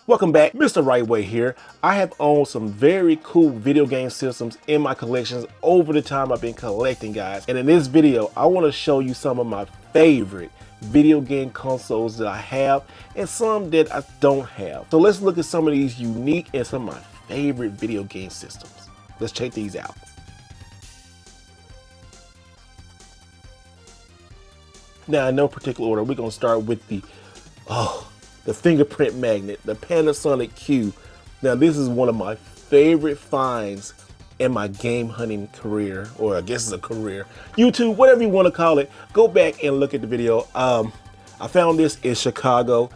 Welcome back, Mr. Right Way here. I have owned some very cool video game systems in my collections over the time I've been collecting, guys. And in this video, I want to show you some of my favorite video game consoles that I have and some that I don't have. So let's look at some of these unique and some of my favorite video game systems. Let's check these out. Now, in no particular order, we're going to start with the fingerprint magnet, the Panasonic Q. Now, this is one of my favorite finds in my game hunting career, or I guess it's a career. YouTube, whatever you want to call it, go back and look at the video. I found this in Chicago.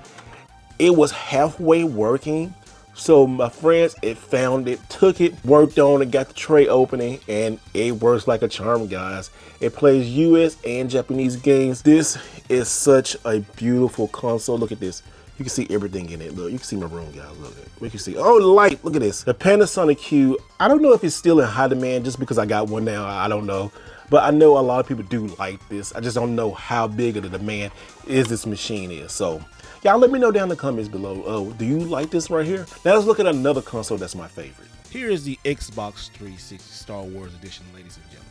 It was halfway working. So my friends found it, took it, worked on it, got the tray opening, and it works like a charm, guys. It plays US and Japanese games. This is such a beautiful console. Look at this. You can see everything in it. Look, you can see my room, guys. Look at it. We can see, oh, light. Look at this. The Panasonic Q. I don't know if it's still in high demand just because I got one now. I don't know. But I know a lot of people do like this. I just don't know how big of the demand this machine is. So y'all let me know down in the comments below. Oh, do you like this right here? Now let's look at another console that's my favorite. Here is the Xbox 360 Star Wars Edition, ladies and gentlemen.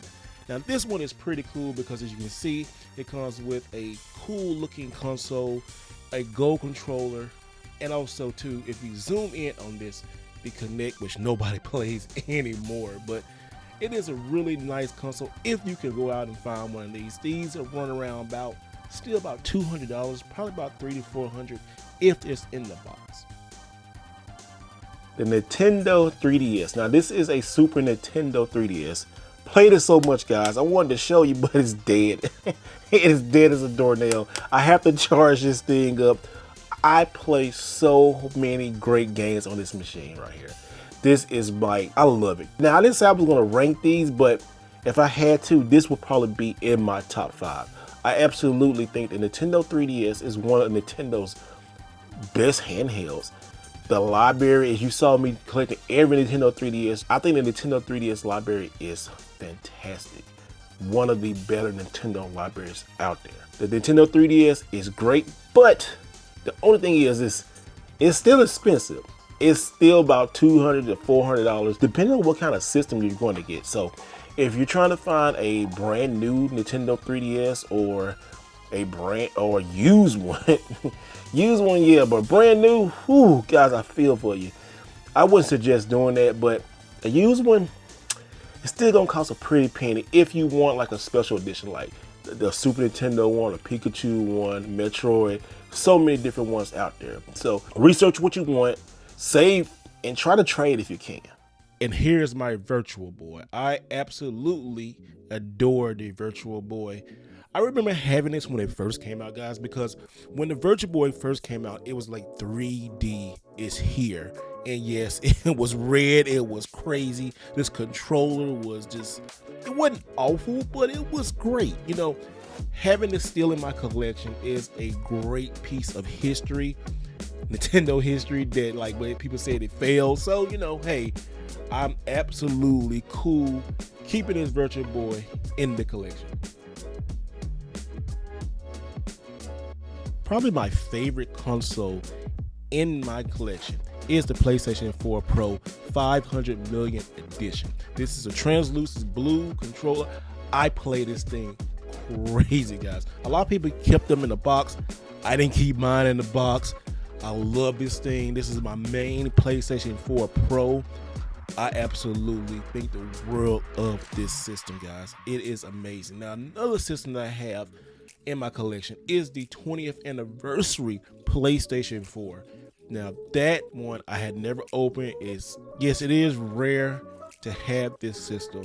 Now this one is pretty cool because, as you can see, it comes with a cool looking console, a Go controller, and also too, if you zoom in on this, the Connect, which nobody plays anymore, but it is a really nice console if you can go out and find one of these. These are running around still about $200, probably about $300 to $400 if it's in the box. The Nintendo 3DS. Now this is a Super Nintendo 3DS. Played it so much, guys. I wanted to show you, but it's dead. It is dead as a doornail. I have to charge this thing up. I play so many great games on this machine right here. This is I love it. Now I didn't say I was gonna rank these, but if I had to, this would probably be in my top 5. I absolutely think the Nintendo 3DS is one of Nintendo's best handhelds. The library, as you saw me collecting every Nintendo 3DS, I think the Nintendo 3DS library is fantastic. One of the better Nintendo libraries out there. The Nintendo 3DS is great, but the only thing is it's still expensive. It's still about $200 to $400, depending on what kind of system you're going to get. So if you're trying to find a brand new Nintendo 3DS or a used one, used one, yeah, but brand new, whew, guys, I feel for you. I wouldn't suggest doing that, but a used one, it's still gonna cost a pretty penny if you want like a special edition, like the Super Nintendo one, a Pikachu one, Metroid, so many different ones out there. So research what you want, save, and try to trade if you can. And here's my Virtual Boy. I absolutely adore the Virtual Boy. I remember having this when it first came out, guys, because when the Virtual Boy first came out, it was like 3D is here. And yes, it was red, it was crazy. This controller was just, it wasn't awful, but it was great. You know, having this still in my collection is a great piece of history, Nintendo history, that like when people said it failed. So, you know, hey, I'm absolutely cool keeping this Virtual Boy in the collection. Probably my favorite console in my collection is the PlayStation 4 Pro 500 million edition. This is a translucent blue controller. I play this thing crazy, guys. A lot of people kept them in the box. I didn't keep mine in the box. I love this thing. This is my main PlayStation 4 Pro. I absolutely think the world of this system, guys. It is amazing. Now, another system that I have in my collection is the 20th anniversary PlayStation 4. Now, that one I had never opened. Yes, it is rare to have this system.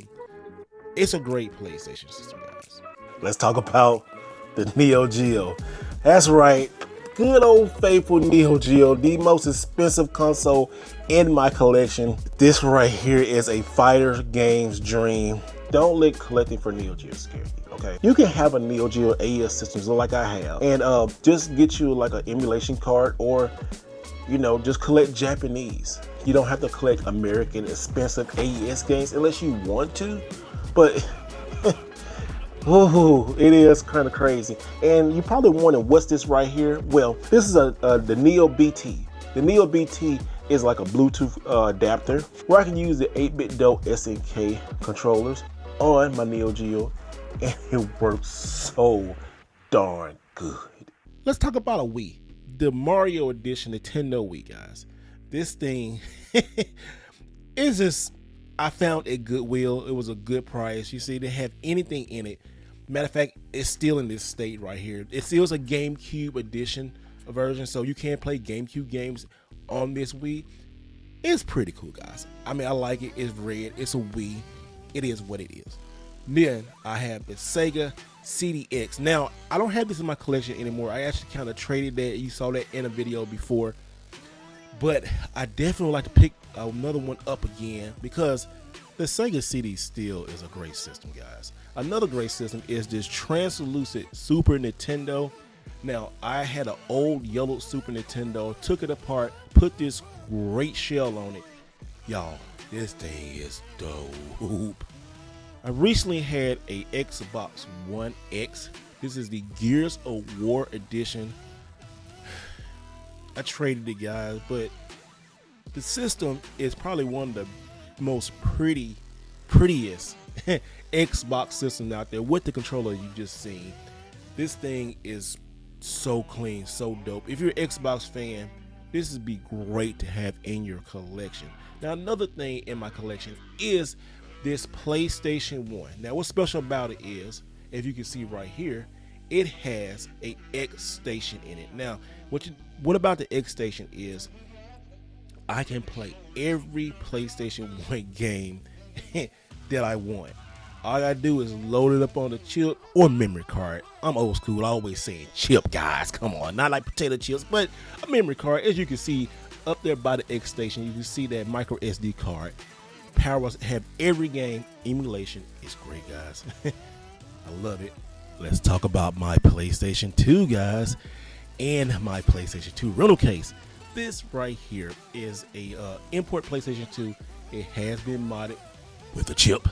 It's a great PlayStation system, guys. Let's talk about the Neo Geo. That's right. Good old faithful Neo Geo, the most expensive console in my collection. This right here is a fighter game's dream. Don't let collecting for Neo Geo scare you, okay? You can have a Neo Geo AES system like I have, and just get you like an emulation card, or you know, just collect Japanese. You don't have to collect American expensive AES games unless you want to, but ooh, it is kind of crazy. And you probably wondering, what's this right here? Well, this is the Neo BT. The Neo BT is like a Bluetooth adapter where I can use the 8-bit Do SNK controllers on my Neo Geo, and it works so darn good. Let's talk about a Wii. The Mario Edition Nintendo Wii, guys. This thing is just, I found at Goodwill. It was a good price. You see, they have anything in it. Matter of fact, it's still in this state right here. It still is a GameCube edition version, so you can play GameCube games on this Wii. It's pretty cool, guys. I mean, I like it. It's red. It's a Wii. It is what it is. Then I have the Sega CDX. Now, I don't have this in my collection anymore. I actually kind of traded that. You saw that in a video before. But I definitely would like to pick another one up again because the Sega CD still is a great system, guys. Another great system is this translucent Super Nintendo. Now, I had an old yellow Super Nintendo, took it apart, put this great shell on it. Y'all, this thing is dope. I recently had a Xbox One X. This is the Gears of War edition. I traded it, guys, but the system is probably one of the most prettiest Xbox systems out there with the controller you just seen. This thing is so clean, so dope. If you're an Xbox fan, this would be great to have in your collection. Now, another thing in my collection is this PlayStation 1. Now, what's special about it is, if you can see right here, it has a X station in it. Now, what about the X station is I can play every PlayStation 1 game that I want. All I gotta do is load it up on the chip or memory card. I'm old school, I always saying chip, guys. Come on, not like potato chips, but a memory card. As you can see up there by the X station, you can see that micro SD card. Powers have every game. Emulation is great, guys. I love it. Let's talk about my PlayStation 2, guys, and my PlayStation 2 rental case. This right here is a import PlayStation 2. It has been modded with a chip.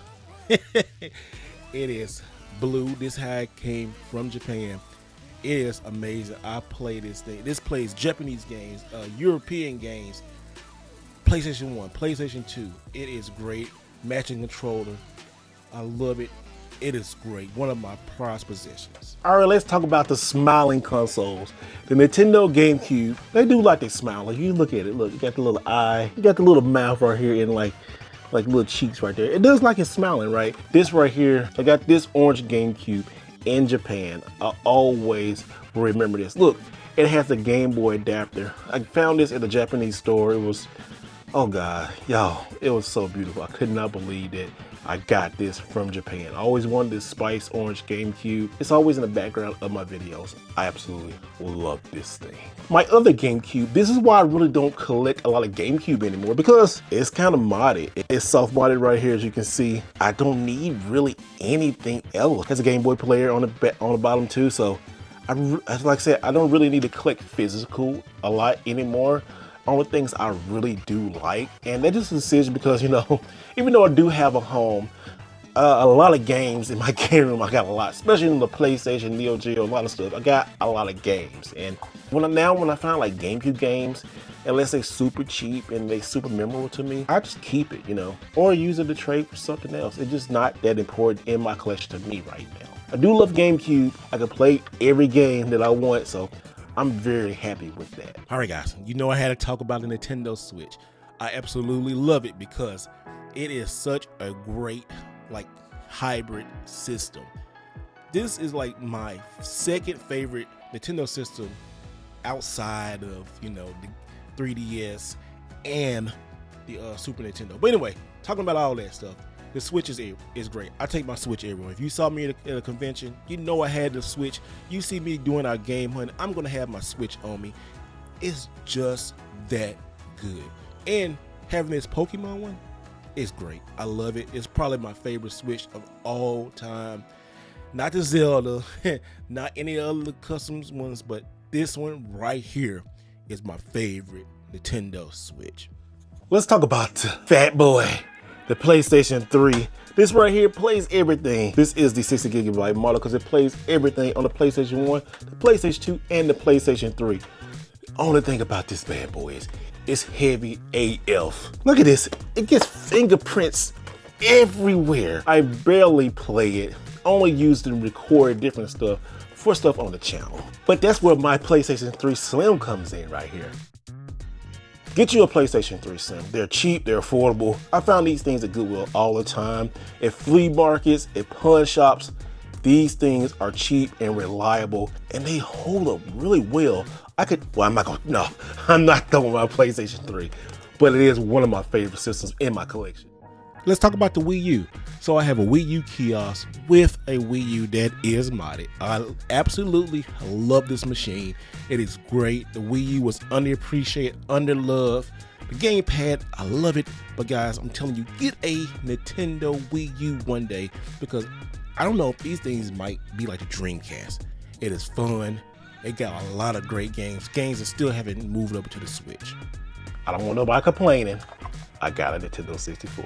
It is blue. This how it came from Japan. It is amazing. I play this thing. This plays Japanese games, European games, PlayStation 1, PlayStation 2. It is great. Matching controller. I love it. It is great. One of my prized possessions. All right, let's talk about the smiling consoles. The Nintendo GameCube, they do like they smile. Like, you look at it, look, you got the little eye, you got the little mouth right here, and like little cheeks right there. It does like it's smiling, right? This right here, I got this orange GameCube in Japan. I always remember this. Look, it has a Game Boy adapter. I found this at a Japanese store. It was, oh God, y'all, it was so beautiful. I could not believe that I got this from Japan. I always wanted this Spice Orange GameCube. It's always in the background of my videos. I absolutely love this thing. My other GameCube, this is why I really don't collect a lot of GameCube anymore, because it's kind of modded. It's soft modded right here, as you can see. I don't need really anything else. It has a Game Boy player on the bottom too, so like I said, I don't really need to collect physical a lot anymore. Only things I really do like, and that's just a decision because, you know, even though I do have a home, a lot of games in my game room, I got a lot, especially in the PlayStation, Neo Geo, a lot of stuff. I got a lot of games, and when I find like GameCube games, unless they're super cheap and they super memorable to me, I just keep it, you know, or use it to trade for something else. It's just not that important in my collection to me right now. I do love GameCube. I can play every game that I want, so I'm very happy with that. All right, guys, you know I had to talk about the Nintendo Switch. I absolutely love it because it is such a great, like, hybrid system. This is like my second favorite Nintendo system outside of, you know, the 3DS and the Super Nintendo. But anyway, talking about all that stuff, the Switch is great. I take my Switch everywhere. If you saw me at a convention, you know I had the Switch. You see me doing our game hunt, I'm gonna have my Switch on me. It's just that good. And having this Pokemon one is great. I love it. It's probably my favorite Switch of all time. Not the Zelda, not any other custom ones, but this one right here is my favorite Nintendo Switch. Let's talk about the fat boy, the PlayStation 3. This right here plays everything. This is the 60 gigabyte model because it plays everything on the PlayStation 1, the PlayStation 2, and the PlayStation 3. Only thing about this bad boy is it's heavy AF. Look at this, it gets fingerprints everywhere. I barely play it, only use it to record different stuff for stuff on the channel. But that's where my PlayStation 3 Slim comes in right here. Get you a PlayStation 3 Slim. They're cheap, they're affordable. I found these things at Goodwill all the time. At flea markets, at pawn shops, these things are cheap and reliable, and they hold up really well. I'm not done with my PlayStation 3, but it is one of my favorite systems in my collection. Let's talk about the Wii U. So I have a Wii U kiosk with a Wii U that is modded. I absolutely love this machine. It is great. The Wii U was underappreciated, underloved. The gamepad, I love it. But guys, I'm telling you, get a Nintendo Wii U one day, because I don't know if these things might be like the Dreamcast. It is fun. It got a lot of great games that still haven't moved over to the Switch. I don't want nobody complaining. I got a Nintendo 64.